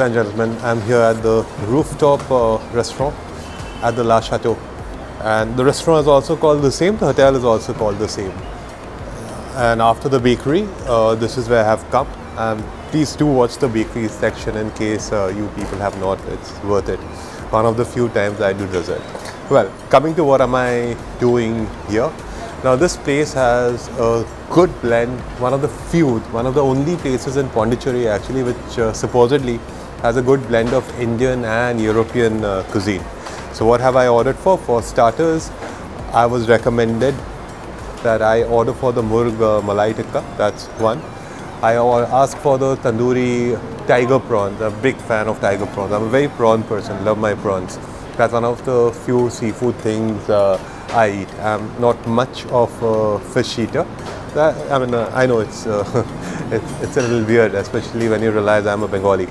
and gentlemen, I'm here at the rooftop restaurant at the La Chateau, and the restaurant is also called the same, the hotel is also called the same. And after the bakery, this is where I have come. Please do watch the bakery section in case you people have not, it's worth it. One of the few times I do dessert. Well, coming to what am I doing here. Now this place has a good blend, one of the only places in Pondicherry actually which supposedly has a good blend of Indian and European cuisine. So what have I ordered for? For starters, I was recommended that I order for the Murg Malai Tikka, that's one. I asked for the tandoori tiger prawns. I'm a big fan of tiger prawns. I'm a very prawn person, love my prawns. That's one of the few seafood things I eat. I'm not much of a fish eater. I know it's it's a little weird, especially when you realize I'm a Bengali.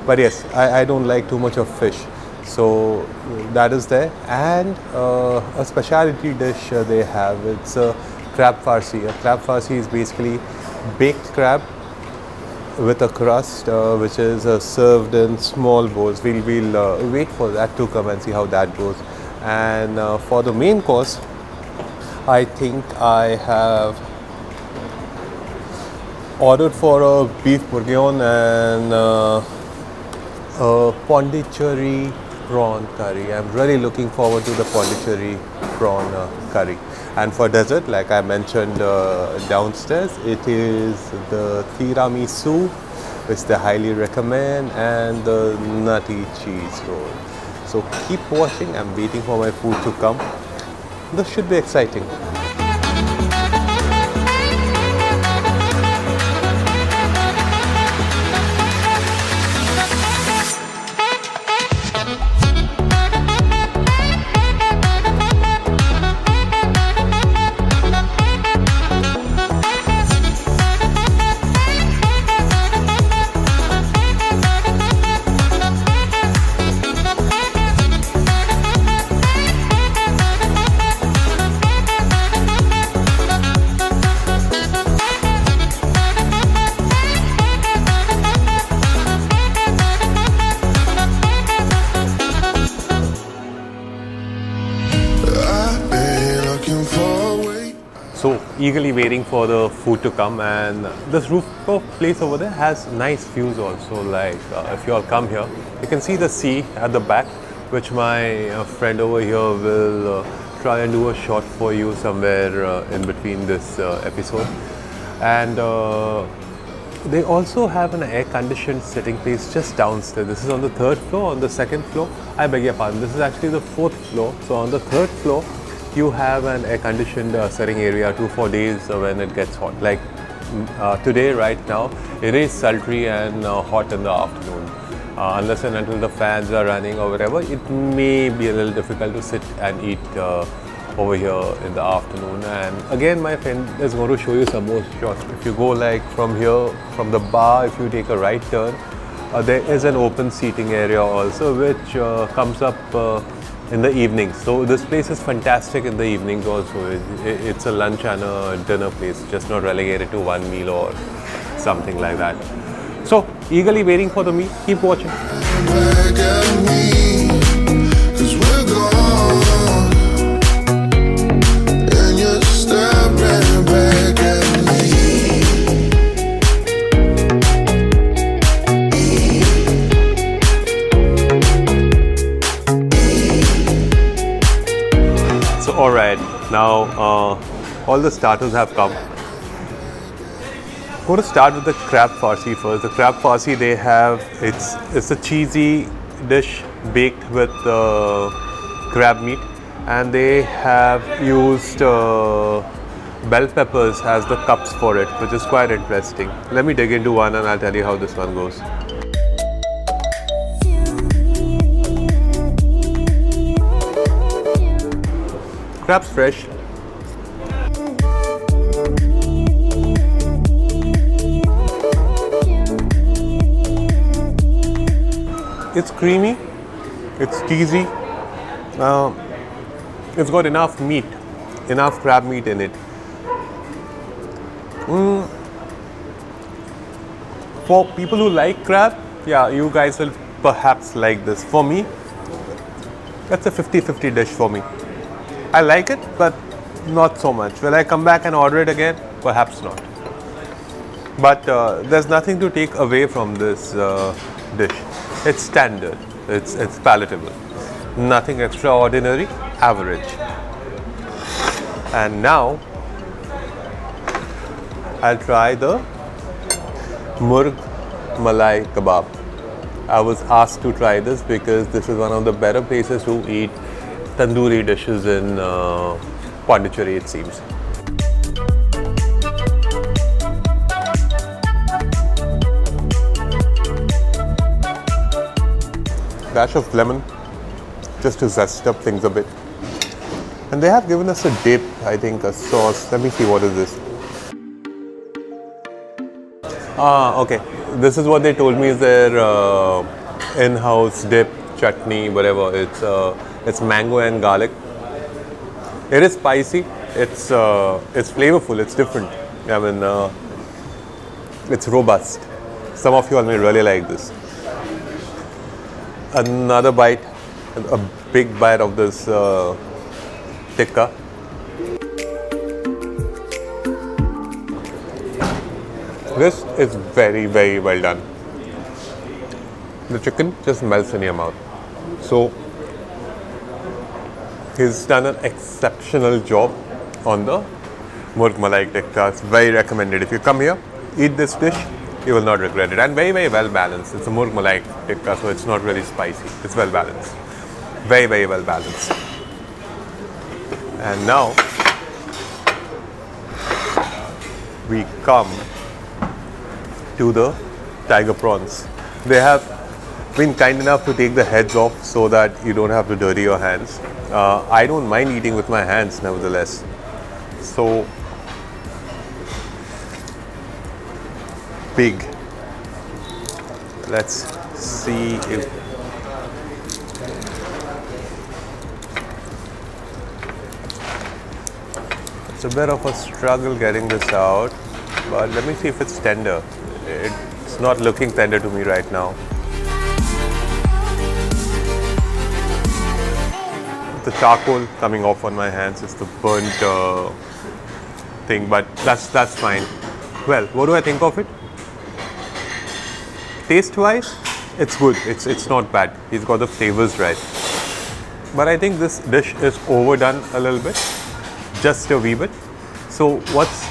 But yes, I don't like too much of fish. So that is there. And a specialty dish they have, it's a crab farsi. A crab farsi is basically baked crab with a crust which is served in small bowls. We'll wait for that to come and see how that goes. And for the main course, I think I have ordered for a beef bourguignon and a Pondicherry prawn curry. I'm really looking forward to the Pondicherry prawn curry. And for dessert, like I mentioned downstairs, it is the Tiramisu, which they highly recommend, and the nutty cheese roll. So keep watching, I'm waiting for my food to come. This should be exciting. So eagerly waiting for the food to come, and this rooftop place over there has nice views also. Like if you all come here, you can see the sea at the back, which my friend over here will try and do a shot for you somewhere in between this episode. And they also have an air-conditioned sitting place just downstairs. This is on the 3rd floor. On the 2nd floor, I beg your pardon, this is actually the 4th floor. So on the 3rd floor, you have an air-conditioned sitting area for days when it gets hot. Like today, right now, it is sultry and hot in the afternoon. Unless and until the fans are running or whatever, it may be a little difficult to sit and eat over here in the afternoon. And again, my friend is going to show you some more shots. If you go like from here, from the bar, if you take a right turn, there is an open seating area also, which comes up in the evenings. So this place is fantastic in the evenings also. It's a lunch and a dinner place, just not relegated to one meal or something like that. So eagerly waiting for the meal. Keep watching. Alright, now all the starters have come. I'm going to start with the crab farsi first. The crab farsi they have, it's a cheesy dish baked with crab meat, and they have used bell peppers as the cups for it, which is quite interesting. Let me dig into one and I'll tell you how this one goes. Crab's fresh. It's creamy, it's cheesy, it's got enough meat, enough crab meat in it. For people who like crab, yeah, you guys will perhaps like this. For me, that's a 50-50 dish for me. I like it, but not so much. Will I come back and order it again? Perhaps not. But there's nothing to take away from this dish. It's standard. It's palatable. Nothing extraordinary. Average. And now I'll try the Murg Malai Kebab. I was asked to try this because this is one of the better places to eat tandoori dishes in Pondicherry, it seems. Dash of lemon just to zest up things a bit. And they have given us a dip, I think, a sauce. Let me see, what is this? Okay. This is what they told me is their in-house dip, chutney, whatever. It's mango and garlic. It is spicy. It's flavorful. It's different. I mean, it's robust. Some of you all may really like this. Another bite, a big bite of this tikka. This is very, very well done. The chicken just melts in your mouth. So, he's done an exceptional job on the Murg Malai tikka. It's very recommended. If you come here, eat this dish, you will not regret it. And very, very well balanced. It's a Murg Malai tikka, so it's not really spicy. It's well balanced. Very, very well balanced. And now, we come to the tiger prawns. They have been kind enough to take the heads off so that you don't have to dirty your hands. I don't mind eating with my hands nevertheless. So big. Let's see if it's a bit of a struggle getting this out, but let me see if it's tender. It's not looking tender to me right now. The charcoal coming off on my hands is the burnt thing, but that's fine. Well, what do I think of it? Taste-wise, it's good. It's not bad. He's got the flavors right. But I think this dish is overdone a little bit, just a wee bit. So what's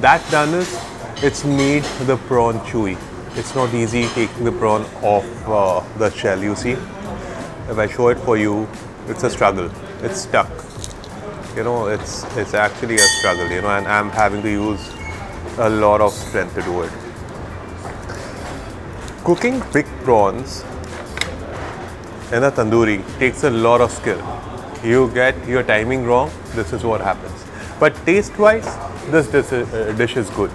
that done is, it's made the prawn chewy. It's not easy taking the prawn off the shell. You see, if I show it for you, it's a struggle. It's stuck. You know, it's actually a struggle. You know, and I'm having to use a lot of strength to do it. Cooking big prawns in a tandoori takes a lot of skill. You get your timing wrong, this is what happens. But taste-wise, this dish is good.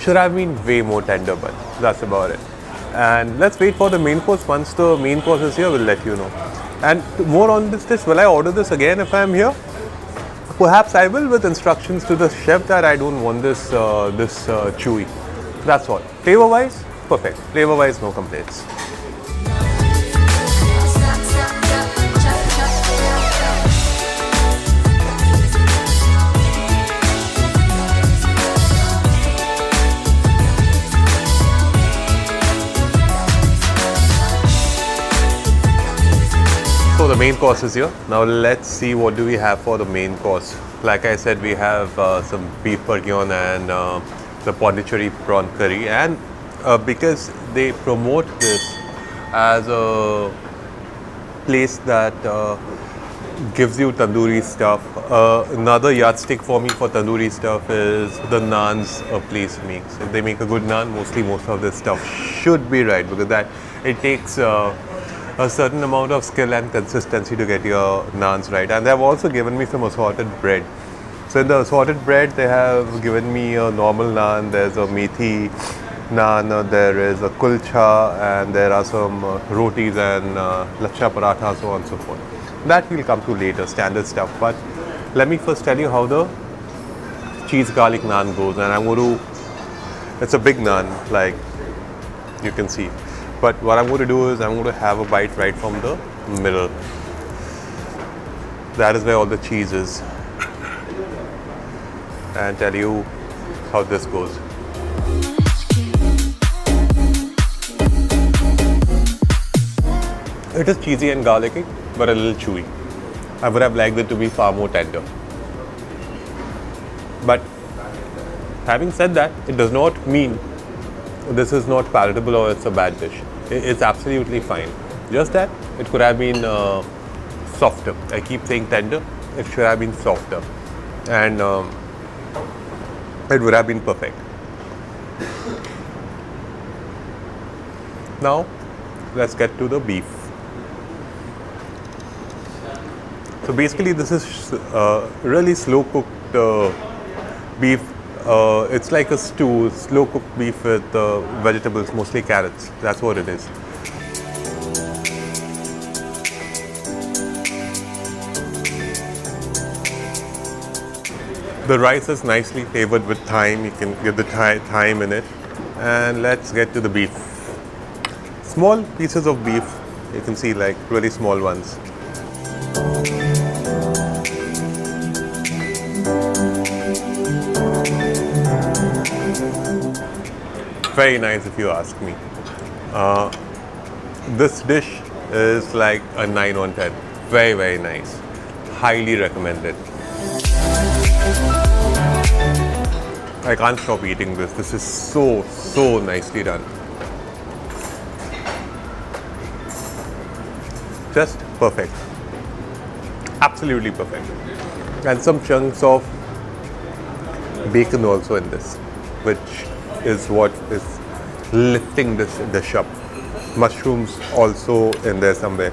Should have been way more tender, but that's about it. And let's wait for the main course. Once the main course is here, we'll let you know. And more on this dish, will I order this again if I'm here? Perhaps I will, with instructions to the chef that I don't want this chewy. That's all. Flavor-wise, perfect. Flavor-wise, no complaints. So the main course is here. Now let's see what do we have for the main course. Like I said, we have some beef bourguignon and the Pondicherry prawn curry, and because they promote this as a place that gives you tandoori stuff. Another yardstick for me for tandoori stuff is the naans a place makes. If they make a good naan, most of this stuff should be right, because that it takes a certain amount of skill and consistency to get your naans right. And they have also given me some assorted bread. So in the assorted bread, they have given me a normal naan, there's a methi naan, there is a kulcha, and there are some rotis and lachha paratha, so on and so forth. That we'll come to later, standard stuff. But let me first tell you how the cheese garlic naan goes. And I'm going to, it's a big naan, like you can see. But what I'm going to do is I'm going to have a bite right from the middle. That is where all the cheese is. And tell you how this goes. It is cheesy and garlicky, but a little chewy. I would have liked it to be far more tender. But having said that, it does not mean this is not palatable or it's a bad dish. It's absolutely fine. Just that it could have been softer. I keep saying tender, it should have been softer. And it would have been perfect. Now, let's get to the beef. So basically this is really slow cooked beef. It's like a stew, slow cooked beef with vegetables, mostly carrots. That's what it is. The rice is nicely flavored with thyme. You can get the thyme in it. And let's get to the beef. Small pieces of beef. You can see like really small ones. Very nice if you ask me. This dish is like a 9 on 10. Very, very nice. Highly recommended. I can't stop eating this. This is so nicely done. Just perfect. Absolutely perfect. And some chunks of bacon also in this, which is what is lifting this dish up. Mushrooms also in there somewhere.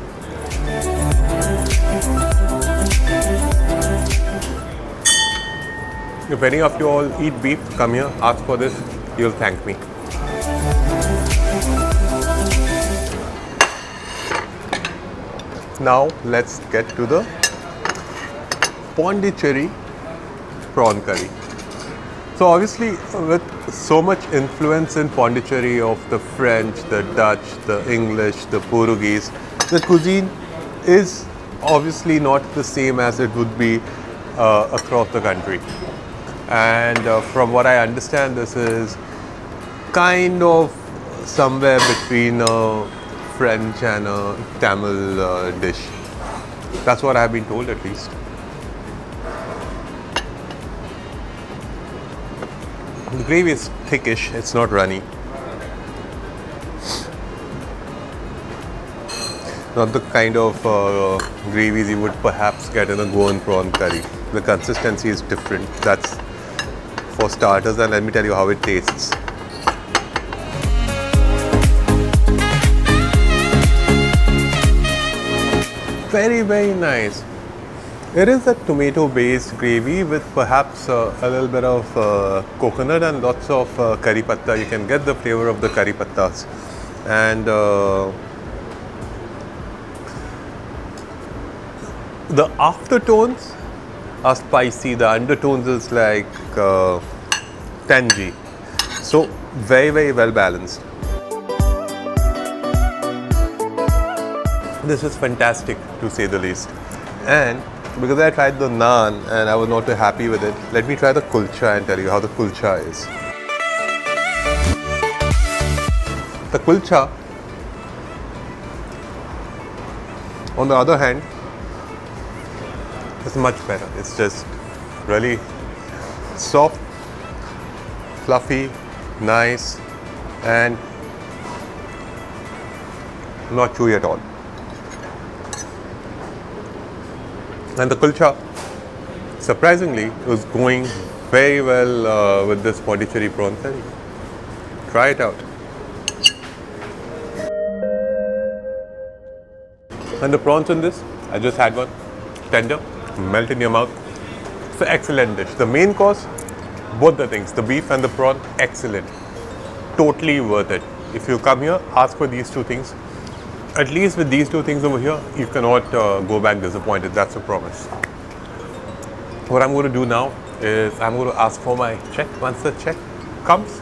If any of you all eat beef, come here, ask for this, you'll thank me. Now let's get to the Pondicherry prawn curry. So obviously with so much influence in Pondicherry of the French, the Dutch, the English, the Portuguese, the cuisine is obviously not the same as it would be across the country. And from what I understand, this is kind of somewhere between a French and a Tamil dish. That's what I've been told at least. The gravy is thickish, it's not runny. Not the kind of gravies you would perhaps get in a Goan prawn curry. The consistency is different. That's for starters, and let me tell you how it tastes. Very, very nice. It is a tomato-based gravy with perhaps a little bit of coconut and lots of curry patta. You can get the flavor of the curry pattas. And the aftertones are spicy. The undertones is like tangy. So very, very well balanced. This is fantastic to say the least. And because I tried the naan and I was not too happy with it, let me try the kulcha and tell you how the kulcha is. The kulcha, on the other hand, is much better. It's just really soft, fluffy, nice, and not chewy at all. And the kulcha, surprisingly, was going very well with this Pondicherry prawn curry. Try it out. And the prawns in this, I just had one, tender, melt in your mouth. It's an excellent dish. The main course, both the things, the beef and the prawn, excellent. Totally worth it. If you come here, ask for these two things. At least with these two things over here, you cannot go back disappointed. That's a promise. What I'm going to do now is I'm going to ask for my check. Once the check comes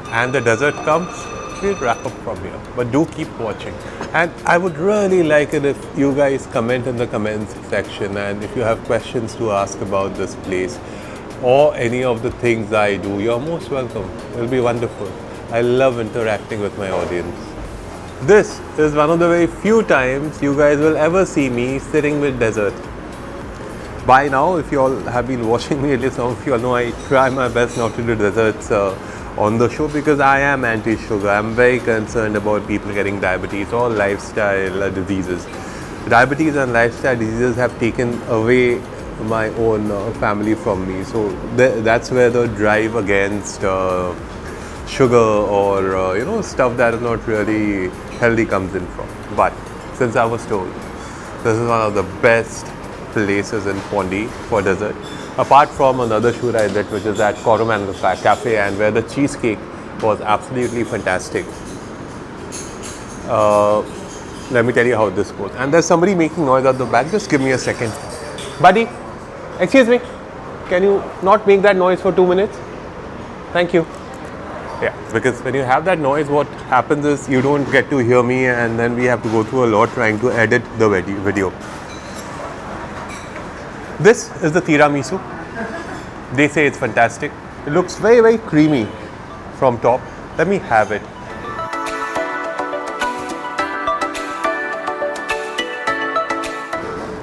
and the dessert comes, we'll wrap up from here. But do keep watching. And I would really like it if you guys comment in the comments section, and if you have questions to ask about this place or any of the things I do, you're most welcome. It'll be wonderful. I love interacting with my audience. This is one of the very few times you guys will ever see me sitting with dessert. By now, if you all have been watching me, at least some of you all know I try my best not to do desserts on the show, because I am anti-sugar. I'm very concerned about people getting diabetes or lifestyle diseases. Diabetes and lifestyle diseases have taken away my own family from me. So that's where the drive against sugar or stuff that is not really healthy comes in from. But since I was told this is one of the best places in Pondi for dessert, apart from another shoot I did, which is at Coromandel Cafe, and where the cheesecake was absolutely fantastic. Let me tell you how this goes. And there's somebody making noise at the back. Just give me a second. Buddy, excuse me. Can you not make that noise for 2 minutes? Thank you. Yeah, because when you have that noise, what happens is you don't get to hear me, and then we have to go through a lot trying to edit the video. This is the tiramisu. They say it's fantastic. It looks very, very creamy from top. Let me have it.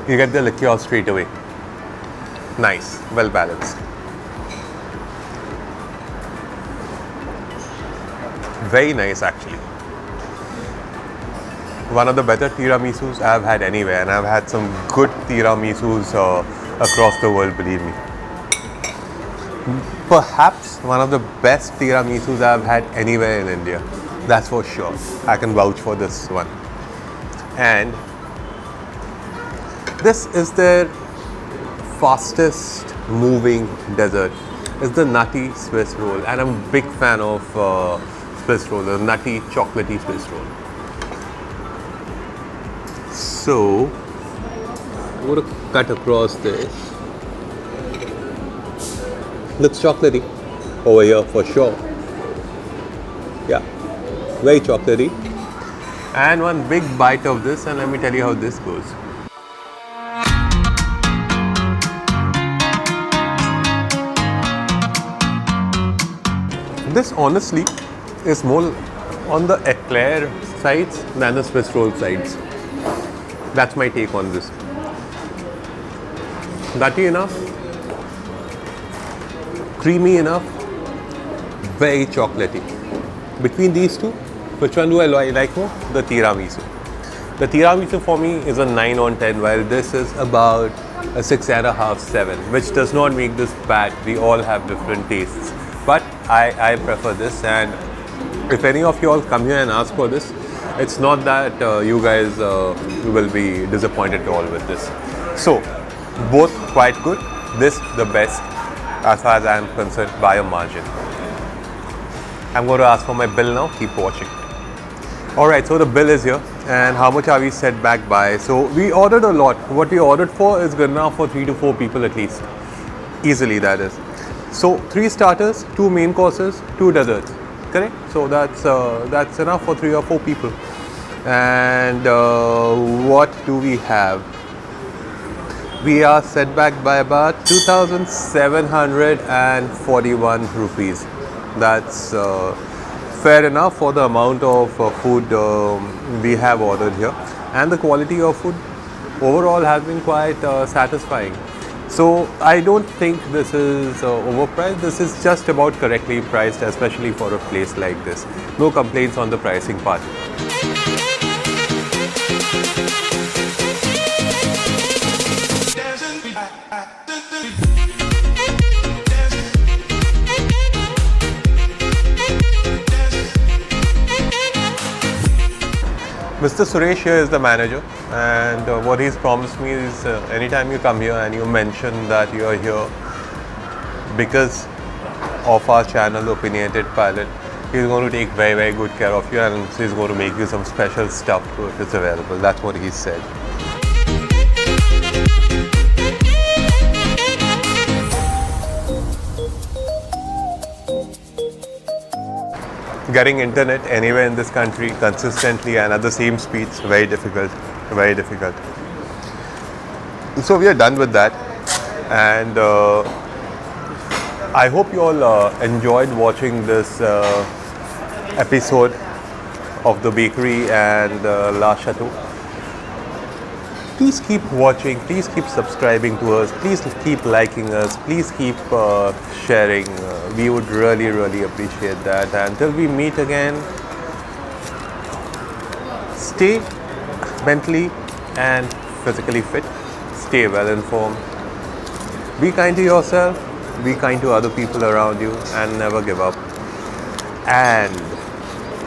You get the liqueur straight away. Nice, well balanced. Very nice actually. One of the better tiramisus I've had anywhere, and I've had some good tiramisus across the world, believe me. Perhaps one of the best tiramisus I've had anywhere in India. That's for sure. I can vouch for this one. And this is their fastest moving dessert. It's the nutty Swiss roll, and I'm a big fan of Swiss roll, the nutty chocolatey Swiss roll. So I'm going to cut across this. Looks chocolatey over here for sure. Yeah, very chocolatey. And one big bite of this, and let me tell you how this goes. This honestly is more on the eclair sides than the Swiss roll sides. That's my take on this. Nutty enough, creamy enough, very chocolatey. Between these two, which one do I like more? The tiramisu. The tiramisu for me is a 9 on 10, while this is about a 6.5, 7, which does not make this bad. We all have different tastes. But I prefer this, and if any of you all come here and ask for this, it's not that you guys will be disappointed at all with this. So, both quite good. This the best as far as I am concerned by a margin. I'm going to ask for my bill now. Keep watching. Alright, so the bill is here, and how much are we set back by? So we ordered a lot. What we ordered for is good enough for 3 to 4 people at least. Easily, that is. So 3 starters, 2 main courses, 2 desserts. Correct? So that's enough for 3 or 4 people. And what do we have? We are set back by about 2,741 rupees. That's fair enough for the amount of food we have ordered here, and the quality of food overall has been quite satisfying. So I don't think this is overpriced. This is just about correctly priced, especially for a place like this. No complaints on the pricing part. Mr. Suresh here is the manager, and what he's promised me is anytime you come here and you mention that you are here because of our channel Opinionated Pilot, he's going to take very, very good care of you, and he's going to make you some special stuff if it's available. That's what he said. Getting internet anywhere in this country consistently and at the same speeds, very difficult, very difficult. So we are done with that, and I hope you all enjoyed watching this episode of the bakery and La Chateau. Please keep watching, please keep subscribing to us, please keep liking us, please keep sharing. We would really, really appreciate that. Until we meet again, stay mentally and physically fit, stay well informed, be kind to yourself, be kind to other people around you, and never give up. And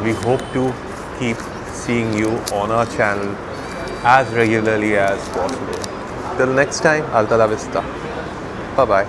we hope to keep seeing you on our channel as regularly as possible. Till next time, Alta la vista. Bye bye.